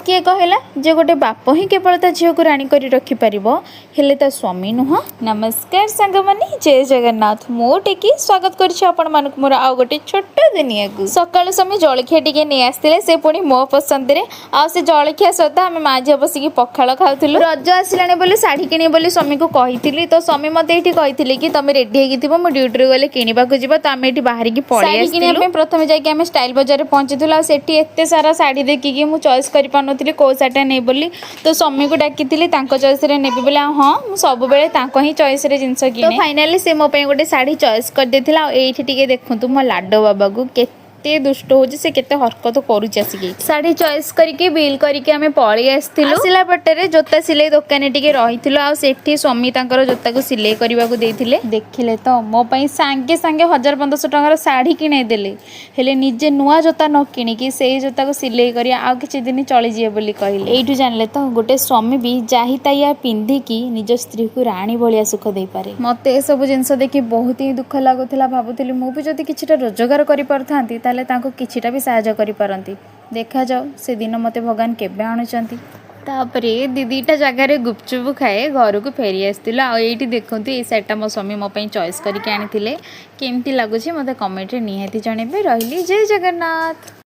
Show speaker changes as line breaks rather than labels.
किए कहला जे गोटे बाप ही केवल ता झील को राणी कर रखिपर हेले ता स्वामी नुह। नमस्कार सांगमानी, जय जगन्नाथ। मो टेकी स्वागत कर मोर आउ गोटे छोट दुनिया को। सकाल समय जलखिया टिके नहीं आसते से पुणी मो पसंद रे आ से जलखिया सहित आम माँ झील बसिकी पखाल खाऊलु। रज आसलानी बोली शाढ़ी किणी बोली स्वामी को कही तो स्वामी मत ये कही कि तुम रेडी होगी मो ड्यूटी गले किणवा को तो आम ये बाहर की पड़े किणा प्रथम जाके स्टाइल बजार पहुंची आठ एत सारा शाढ़ी देखिकी मुझे चॉइस कर पार्टी कौ शाढ़ीटा नहीं बोली तो स्वामी को डाकी चॉइस ने बोले हाँ मुझे सब ही चॉइस जिनस कि फाइनाली से मो गोटे शाढ़ी चॉइस कर देथिला। एठी टिके देखंतु मो लाडो बाबा को केते दुष्ट हो से केते हरकत करूची आसिकी शाढ़ी चॉइस करके बिल करके आमे पळी आस्थिलु। आसिला पटरे जोता सिलाई दुकान टिके रहिथिलु आ सेठी स्वामी तांकर जोता को सिलाई करबा को देथिले। देखिले तो मो पई सांगे सांगे 1500 टंकार शाढ़ी किणे देले हेले निजे नुआ जोता न किणिकी से जोता को सिलाई करिया आ किछि दिन चली जिए बोली कहिले। एठु जानले तो गोटे स्वामी भी जाहि ताइया पिंधिकी निज स्त्री को रानी भलिया सुख दे पारे। मते ए सब जिंस देखि बहुत ही दुख लागुथिला। भाबुथिली मु भी जदि किछिटा रोजगार करि परथांती ताले तांको किछिटा भी सहायता करि पारंती। देखा जाओ से दिन मते भगवान केबे आणुचंती। तापरे दीदीटा जगार गुपचुप खाए घर को फेरी आसला। आईटी देखते ये साइटा मो स्वामी मो चॉइस करके आनी केमती लगुच मत कमेंट निहाती जनइबे। रही जय जगन्नाथ।